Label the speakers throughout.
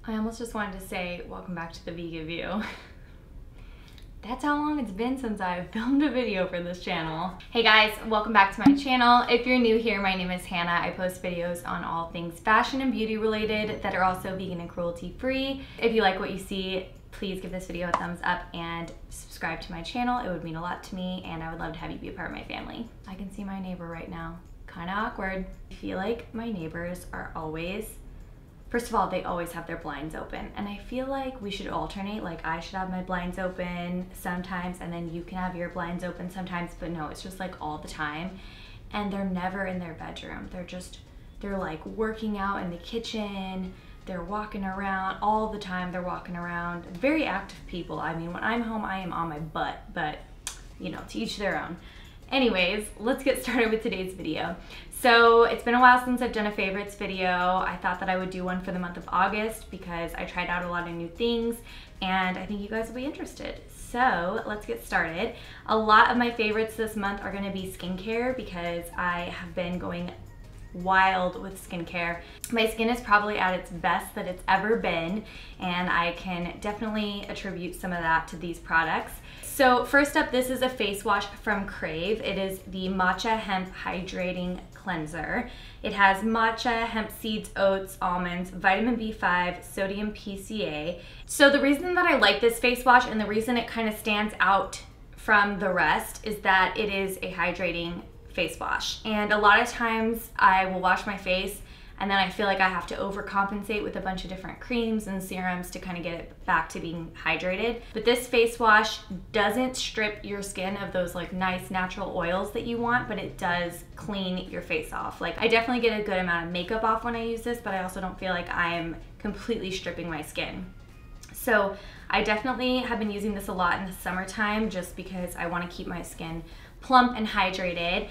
Speaker 1: I almost just wanted to say, welcome back to the Vegan View. That's how long it's been since I've filmed a video for this channel. Hey guys, welcome back to my channel. If you're new here, my name is Hannah. I post videos on all things fashion and beauty related that are also vegan and cruelty free. If you like what you see, please give this video a thumbs up and subscribe to my channel. It would mean a lot to me and I would love to have you be a part of my family. I can see my neighbor right now. Kind of awkward. I feel like my neighbors are always, first of all, they always have their blinds open, and I feel like we should alternate. Like I should have my blinds open sometimes and then you can have your blinds open sometimes, but no, it's just like all the time. And they're never in their bedroom. They're like working out in the kitchen, they're walking around all the time. They're walking around, very active people. I mean, when I'm home, I am on my butt, but you know, to each their own. Anyways, let's get started with today's video. So it's been a while since I've done a favorites video. I thought that I would do one for the month of August because I tried out a lot of new things and I think you guys will be interested. So let's get started. A lot of my favorites this month are gonna be skincare because I have been going wild with skincare. My skin is probably at its best that it's ever been, and I can definitely attribute some of that to these products. So first up, this is a face wash from Crave. It is the Matcha Hemp Hydrating Cleanser. It has matcha, hemp seeds, oats, almonds, vitamin B5, sodium PCA. So the reason that I like this face wash and the reason it kind of stands out from the rest is that it is a hydrating face wash. And a lot of times I will wash my face and then I feel like I have to overcompensate with a bunch of different creams and serums to kind of get it back to being hydrated. But this face wash doesn't strip your skin of those like nice natural oils that you want, but it does clean your face off. Like I definitely get a good amount of makeup off when I use this, but I also don't feel like I am completely stripping my skin. So I definitely have been using this a lot in the summertime just because I want to keep my skin plump and hydrated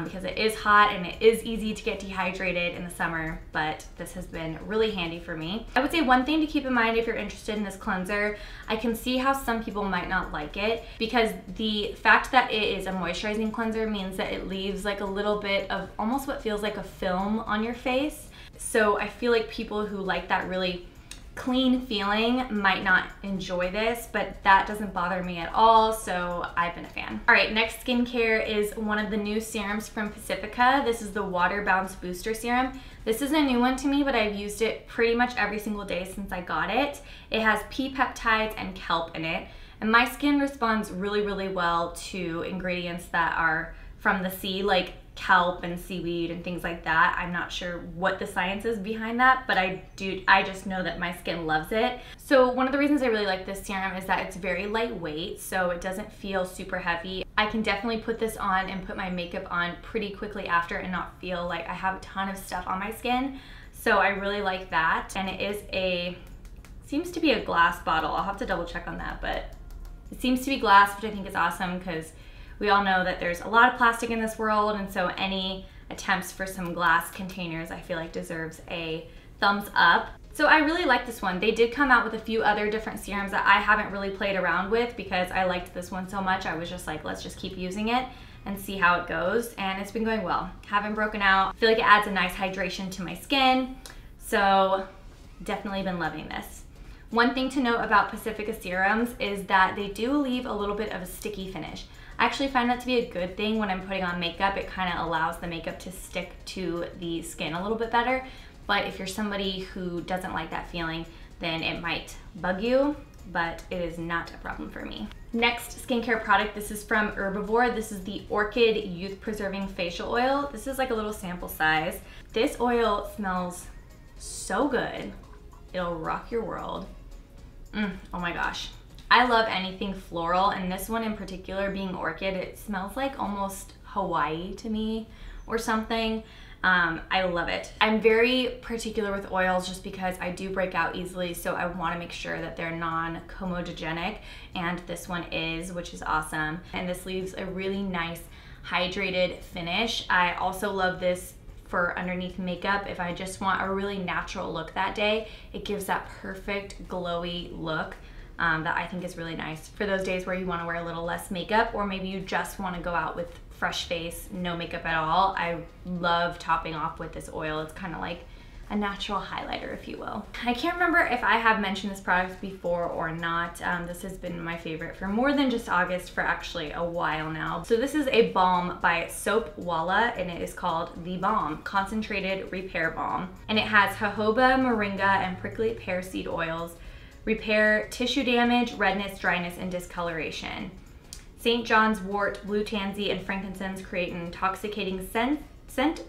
Speaker 1: because it is hot and it is easy to get dehydrated in the summer, but this has been really handy for me. I would say one thing to keep in mind if you're interested in this cleanser, I can see how some people might not like it because the fact that it is a moisturizing cleanser means that it leaves like a little bit of almost what feels like a film on your face. So I feel like people who like that really clean feeling might not enjoy this, but that doesn't bother me at all, so I've been a fan. All right, next skincare is one of the new serums from Pacifica. This is the Water Bounce Booster Serum. This is a new one to me, but I've used it pretty much every single day since I got it. It has pea peptides and kelp in it, and my skin responds really, really well to ingredients that are from the sea, like kelp and seaweed and things like that. I'm not sure what the science is behind that, but I just know that my skin loves it. So one of the reasons I really like this serum is that it's very lightweight, so it doesn't feel super heavy. I can definitely put this on and put my makeup on pretty quickly after and not feel like I have a ton of stuff on my skin. So I really like that. And it is seems to be a glass bottle. I'll have to double check on that, but it seems to be glass, which I think is awesome because we all know that there's a lot of plastic in this world, and so any attempts for some glass containers I feel like deserves a thumbs up. So I really like this one. They did come out with a few other different serums that I haven't really played around with because I liked this one so much. I was just like, let's just keep using it and see how it goes, and it's been going well. Haven't broken out. I feel like it adds a nice hydration to my skin, so definitely been loving this. One thing to note about Pacifica serums is that they do leave a little bit of a sticky finish. I actually find that to be a good thing when I'm putting on makeup. It kind of allows the makeup to stick to the skin a little bit better. But if you're somebody who doesn't like that feeling, then it might bug you, but it is not a problem for me. Next skincare product, this is from Herbivore. This is the Orchid Youth Preserving Facial Oil. This is like a little sample size. This oil smells so good. It'll rock your world. Oh my gosh. I love anything floral, and this one in particular, being orchid, it smells like almost Hawaii to me or something. I love it. I'm very particular with oils just because I do break out easily, so I want to make sure that they're non-comedogenic, and this one is, which is awesome. And this leaves a really nice hydrated finish. I also love this for underneath makeup. If I just want a really natural look that day, it gives that perfect glowy look. That I think is really nice for those days where you want to wear a little less makeup, or maybe you just want to go out with fresh face, no makeup at all. I love topping off with this oil. It's kind of like a natural highlighter, if you will. I can't remember if I have mentioned this product before or not. This has been my favorite for more than just August, for actually a while now. So this is a balm by Soapwalla, and it is called The Balm Concentrated Repair Balm. And it has jojoba, moringa, and prickly pear seed oils. Repair tissue damage, redness, dryness, and discoloration. St. John's wort, blue tansy, and frankincense create an intoxicating scent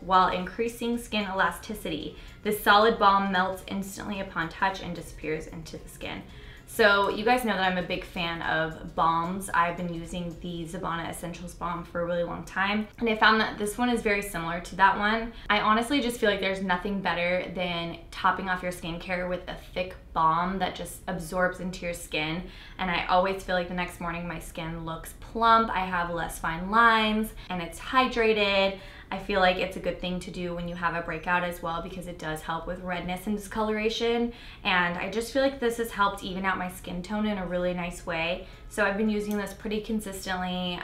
Speaker 1: while increasing skin elasticity. This solid balm melts instantly upon touch and disappears into the skin. So you guys know that I'm a big fan of balms. I've been using the Zabana Essentials Balm for a really long time, and I found that this one is very similar to that one. I honestly just feel like there's nothing better than topping off your skincare with a thick balm that just absorbs into your skin, and I always feel like the next morning my skin looks plump, I have less fine lines, and it's hydrated. I feel like it's a good thing to do when you have a breakout as well, because it does help with redness and discoloration. And I just feel like this has helped even out my skin tone in a really nice way. So I've been using this pretty consistently.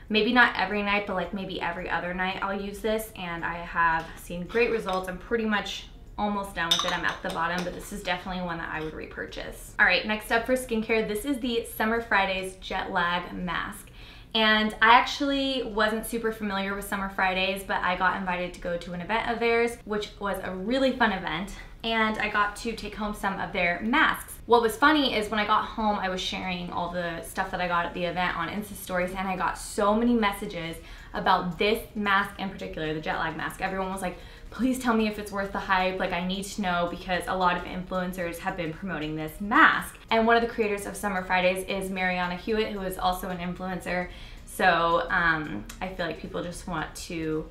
Speaker 1: Maybe not every night, but like maybe every other night I'll use this, and I have seen great results. I'm pretty much almost done with it. I'm at the bottom, but this is definitely one that I would repurchase. All right, next up for skincare, this is the Summer Fridays Jet Lag Mask. And I actually wasn't super familiar with Summer Fridays, but I got invited to go to an event of theirs, which was a really fun event, and I got to take home some of their masks. What was funny is when I got home, I was sharing all the stuff that I got at the event on Insta stories, and I got so many messages about this mask in particular, the jet lag mask. Everyone was like, please tell me if it's worth the hype, like I need to know, because a lot of influencers have been promoting this mask. And one of the creators of Summer Fridays is Mariana Hewitt, who is also an influencer. So I feel like people just want to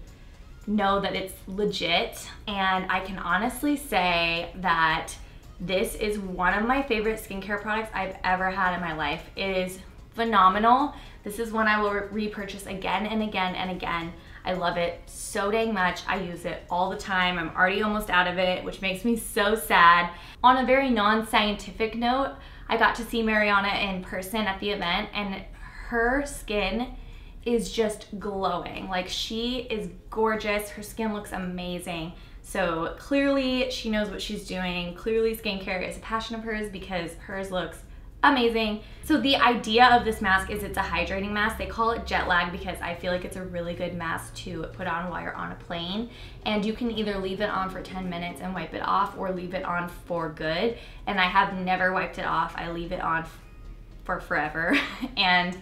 Speaker 1: know that it's legit. And I can honestly say that this is one of my favorite skincare products I've ever had in my life. It is phenomenal. This is one I will repurchase again and again and again. I love it so dang much. I use it all the time. I'm already almost out of it, which makes me so sad. On a very non-scientific note, I got to see Mariana in person at the event, and her skin is just glowing. Like, she is gorgeous. Her skin looks amazing. So clearly she knows what she's doing. Clearly skincare is a passion of hers, because hers looks amazing. So the idea of this mask is it's a hydrating mask. They call it jet lag because I feel like it's a really good mask to put on while you're on a plane. And you can either leave it on for 10 minutes and wipe it off, or leave it on for good. And I have never wiped it off. I leave it on for forever. And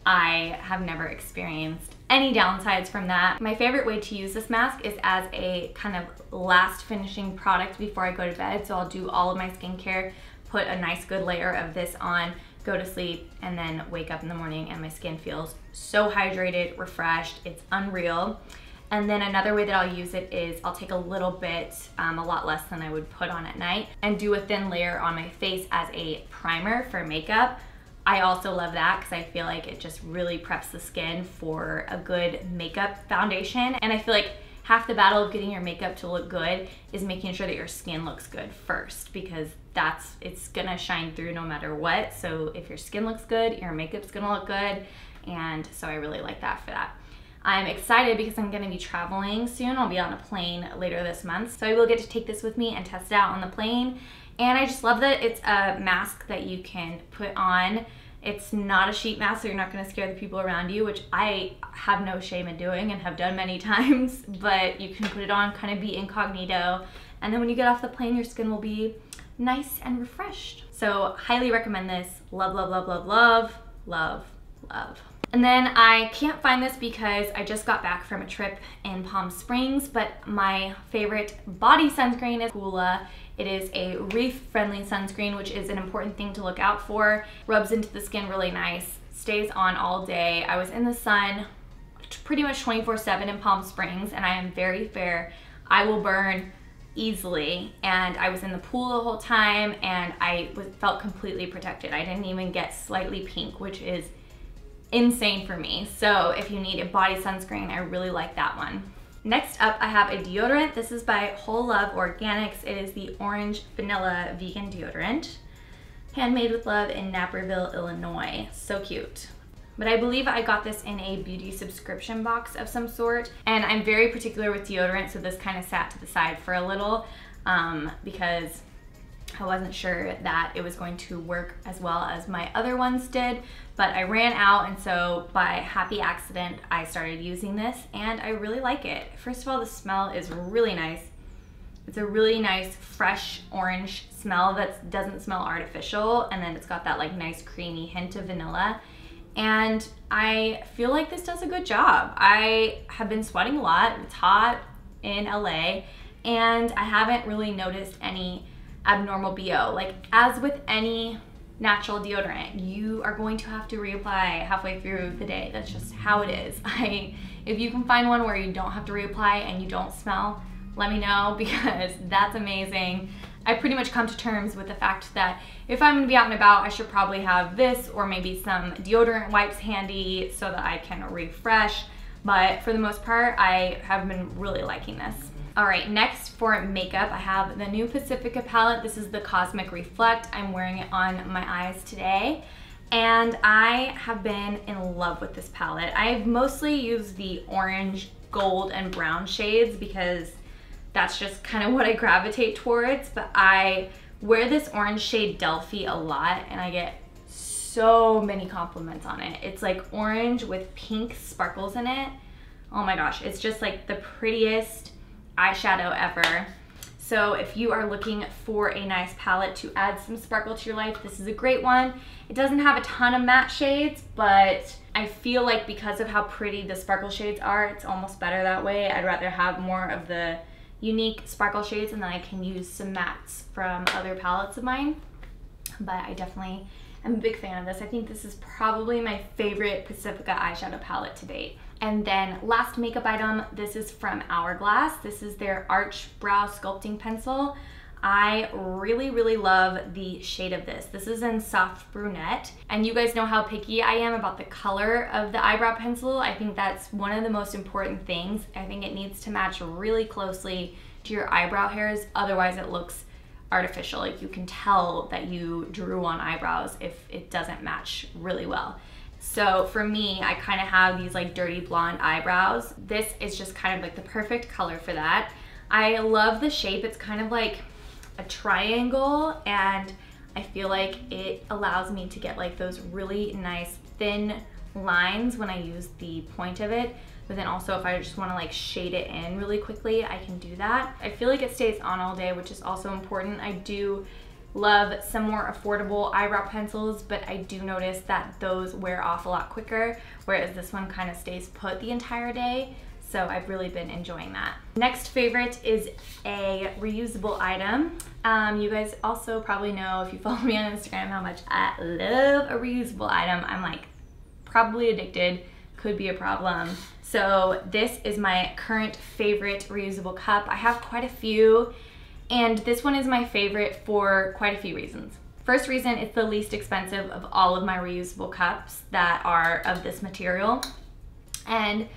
Speaker 1: I have never experienced any downsides from that. My favorite way to use this mask is as a kind of last finishing product before I go to bed. So I'll do all of my skincare, put a nice good layer of this on, go to sleep, and then wake up in the morning and my skin feels so hydrated, refreshed. It's unreal. And then another way that I'll use it is I'll take a little bit, a lot less than I would put on at night, and do a thin layer on my face as a primer for makeup. I also love that because I feel like it just really preps the skin for a good makeup foundation. And I feel like half the battle of getting your makeup to look good is making sure that your skin looks good first, because it's gonna shine through no matter what. So if your skin looks good, your makeup's gonna look good. And so I really like that for that. I'm excited because I'm gonna be traveling soon. I'll be on a plane later this month. So I will get to take this with me and test it out on the plane. And I just love that it's a mask that you can put on. It's not a sheet mask, so you're not gonna scare the people around you, which I have no shame in doing and have done many times, but you can put it on, kind of be incognito, and then when you get off the plane, your skin will be nice and refreshed. So highly recommend this. Love, love, love, love, love, love, love. And then I can't find this because I just got back from a trip in Palm Springs, but my favorite body sunscreen is Hoola. It is a reef-friendly sunscreen, which is an important thing to look out for. Rubs into the skin really nice, stays on all day. I was in the sun pretty much 24/7 in Palm Springs, and I am very fair. I will burn easily, and I was in the pool the whole time, and I felt completely protected. I didn't even get slightly pink, which is insane for me. So if you need a body sunscreen, I really like that one. Next up, I have a deodorant. This is by Whole Love Organics. It is the Orange Vanilla Vegan Deodorant. Handmade with love in Naperville, Illinois. So cute. But I believe I got this in a beauty subscription box of some sort. And I'm very particular with deodorant, so this kind of sat to the side for a little. because I wasn't sure that it was going to work as well as my other ones did, but I ran out, and so by happy accident, I started using this, and I really like it. First of all, the smell is really nice. It's a really nice, fresh orange smell that doesn't smell artificial, and then it's got that like nice creamy hint of vanilla. And I feel like this does a good job. I have been sweating a lot. It's hot in LA, and I haven't really noticed any abnormal BO. Like, as with any natural deodorant, you are going to have to reapply halfway through the day. That's just how it is. If you can find one where you don't have to reapply and you don't smell, let me know, because that's amazing. I pretty much come to terms with the fact that if I'm gonna be out and about, I should probably have this or maybe some deodorant wipes handy so that I can refresh. But for the most part, I have been really liking this. All right, next for makeup, I have the new Pacifica palette. This is the Cosmic Reflect. I'm wearing it on my eyes today, and I have been in love with this palette. I've mostly used the orange, gold, and brown shades because that's just kind of what I gravitate towards, but I wear this orange shade Delphi a lot, and I get so many compliments on it. It's like orange with pink sparkles in it. Oh my gosh, it's just like the prettiest eyeshadow ever. So if you are looking for a nice palette to add some sparkle to your life, this is a great one. It doesn't have a ton of matte shades, but I feel like because of how pretty the sparkle shades are, it's almost better that way. I'd rather have more of the unique sparkle shades, and then I can use some mattes from other palettes of mine. But I definitely am a big fan of this. I think this is probably my favorite Pacifica eyeshadow palette to date. And then last makeup item, this is from Hourglass. This is their Arch Brow Sculpting Pencil. I really, really love the shade of this. This is in Soft Brunette. And you guys know how picky I am about the color of the eyebrow pencil. I think that's one of the most important things. I think it needs to match really closely to your eyebrow hairs. Otherwise it looks artificial. Like, you can tell that you drew on eyebrows if it doesn't match really well. So for me, I kind of have these like dirty blonde eyebrows. This is just kind of like the perfect color for that. I love the shape. It's kind of like a triangle, and I feel like it allows me to get like those really nice thin lines when I use the point of it. But then also if I just want to like shade it in really quickly, I can do that. I feel like it stays on all day, which is also important. I do love some more affordable eyebrow pencils, but I do notice that those wear off a lot quicker, whereas this one kind of stays put the entire day. So I've really been enjoying that. Next favorite is a reusable item. You guys also probably know, if you follow me on Instagram, how much I love a reusable item. I'm like probably addicted, could be a problem. So this is my current favorite reusable cup. I have quite a few, and this one is my favorite for quite a few reasons. First reason, it's the least expensive of all of my reusable cups that are of this material. And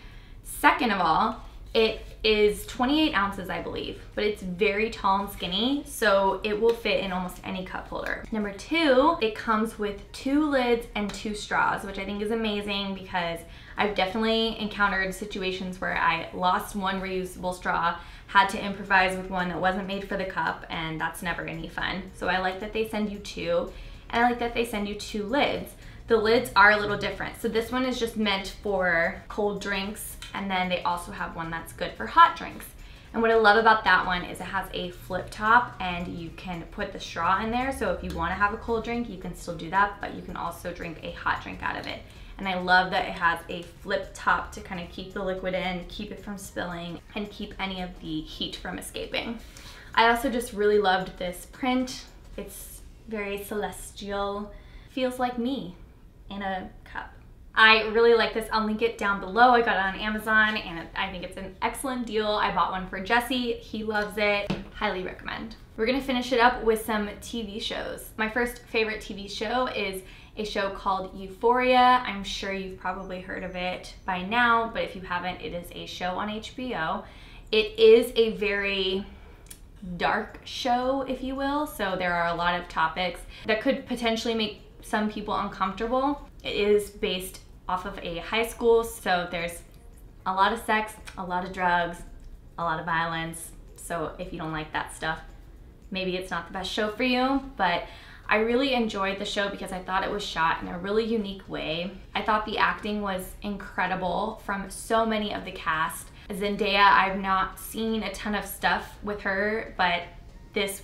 Speaker 1: second of all, it is 28 ounces, I believe, but it's very tall and skinny, so it will fit in almost any cup holder. Number two, it comes with 2 lids and 2 straws, which I think is amazing because I've definitely encountered situations where I lost one reusable straw, had to improvise with one that wasn't made for the cup, and that's never any fun. So I like that they send you 2, and I like that they send you 2 lids. The lids are a little different. So this one is just meant for cold drinks, and then they also have one that's good for hot drinks. And what I love about that one is it has a flip top, and you can put the straw in there. So if you want to have a cold drink, you can still do that, but you can also drink a hot drink out of it. And I love that it has a flip top to kind of keep the liquid in, keep it from spilling, and keep any of the heat from escaping. I also just really loved this print. It's very celestial, feels like me in a cup. I really like this. I'll link it down below. I got it on Amazon, and I think it's an excellent deal. I bought one for Jesse. He loves it. Highly recommend. We're gonna finish it up with some TV shows. My first favorite TV show is a show called Euphoria. I'm sure you've probably heard of it by now, but if you haven't, it is a show on HBO. It is a very dark show, if you will, so there are a lot of topics that could potentially make some people uncomfortable. It is based off of a high school, so there's a lot of sex, a lot of drugs, a lot of violence. So if you don't like that stuff, maybe it's not the best show for you, but I really enjoyed the show because I thought it was shot in a really unique way. I thought the acting was incredible from so many of the cast. Zendaya, I've not seen a ton of stuff with her, but this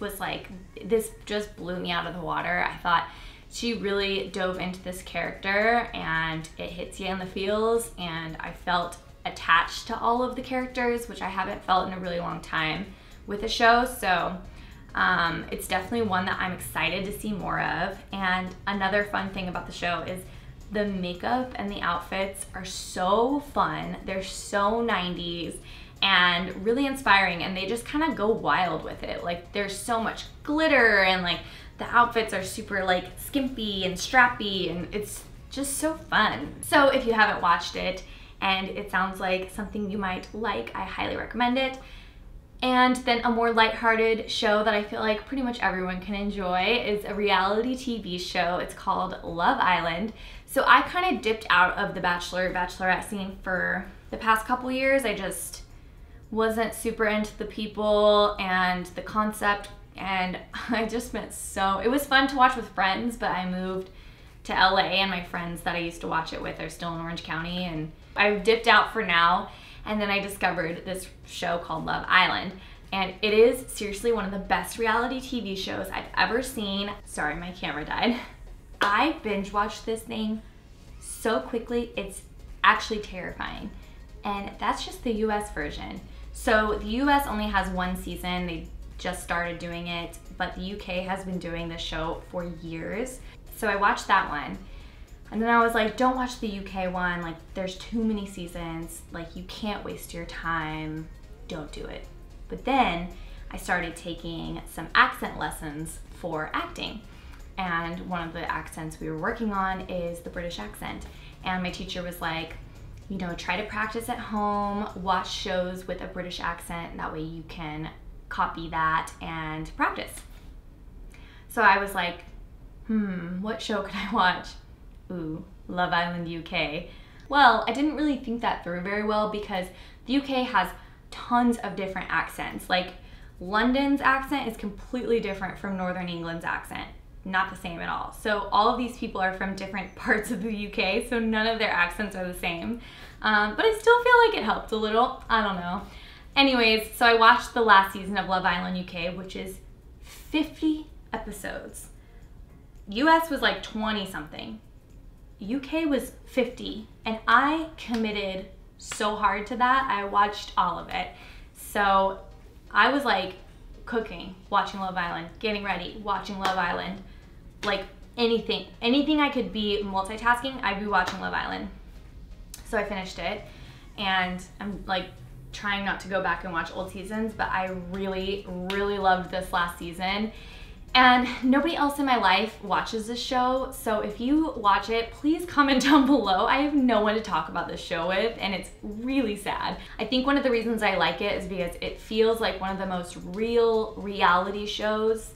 Speaker 1: just blew me out of the water. I thought she really dove into this character and it hits you in the feels, and I felt attached to all of the characters, which I haven't felt in a really long time with a show. So it's definitely one that I'm excited to see more of. And another fun thing about the show is the makeup and the outfits are so fun. They're so 90s and really inspiring, and they just kind of go wild with it. Like, there's so much glitter, and like the outfits are super like skimpy and strappy, and it's just so fun. So if you haven't watched it and it sounds like something you might like, I highly recommend it. And then a more lighthearted show that I feel like pretty much everyone can enjoy is a reality TV show. It's called Love Island. So I kind of dipped out of the Bachelor, Bachelorette scene for the past couple years. I just wasn't super into the people and the concept, and I just it was fun to watch with friends, but I moved to LA and my friends that I used to watch it with are still in Orange County, and I've dipped out for now. And then I discovered this show called Love Island, and it is seriously one of the best reality TV shows I've ever seen. Sorry, my camera died. I binge watched this thing so quickly, it's actually terrifying. And that's just the US version. So the US only has one season, they just started doing it, but the UK has been doing this show for years. So I watched that one. And then I was like, don't watch the UK one, like there's too many seasons, like you can't waste your time, don't do it. But then I started taking some accent lessons for acting. And one of the accents we were working on is the British accent. And my teacher was like, you know, try to practice at home, watch shows with a British accent, and that way you can copy that and practice. So I was like, what show could I watch? Ooh, Love Island UK. Well, I didn't really think that through very well because the UK has tons of different accents. Like, London's accent is completely different from Northern England's accent. Not the same at all. So all of these people are from different parts of the UK, so none of their accents are the same. But I still feel like it helped a little. I don't know. Anyways, so I watched the last season of Love Island UK, which is 50 episodes. US was like 20 something. UK was 50, and I committed so hard to that. I watched all of it. So I was like cooking, watching Love Island, getting ready, watching Love Island, like anything I could be multitasking, I'd be watching Love Island. So I finished it, and I'm like trying not to go back and watch old seasons, but I really, really loved this last season. And nobody else in my life watches this show, so if you watch it, please comment down below. I have no one to talk about this show with, and it's really sad. I think one of the reasons I like it is because it feels like one of the most real reality shows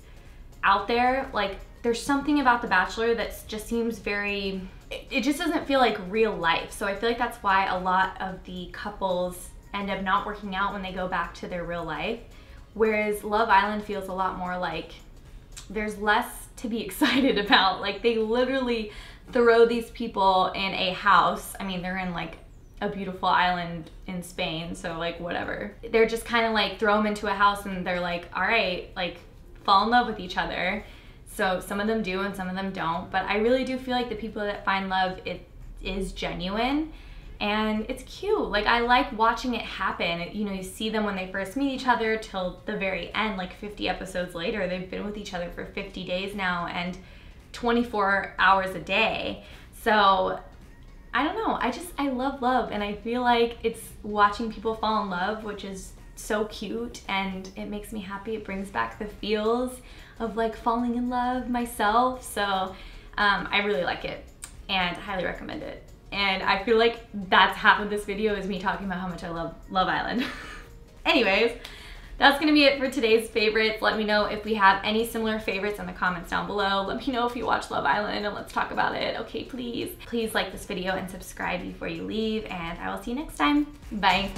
Speaker 1: out there. Like, there's something about The Bachelor that just seems very, it just doesn't feel like real life. So I feel like that's why a lot of the couples end up not working out when they go back to their real life. Whereas Love Island feels a lot more like there's less to be excited about. Like, they literally throw these people in a house. I mean, they're in like a beautiful island in Spain, so like whatever. They're just kind of like throw them into a house and they're like, all right, like fall in love with each other. So some of them do and some of them don't, but I really do feel like the people that find love, it is genuine. And it's cute. Like, I like watching it happen. You know, you see them when they first meet each other till the very end, like 50 episodes later. They've been with each other for 50 days now and 24 hours a day. So I don't know. I love love, and I feel like it's watching people fall in love, which is so cute, and it makes me happy. It brings back the feels of like falling in love myself. So I really like it and highly recommend it. And I feel like that's half of this video is me talking about how much I love Love Island. Anyways, that's gonna be it for today's favorites. Let me know if we have any similar favorites in the comments down below. Let me know if you watch Love Island and let's talk about it. Okay, please. Please like this video and subscribe before you leave, and I will see you next time. Bye.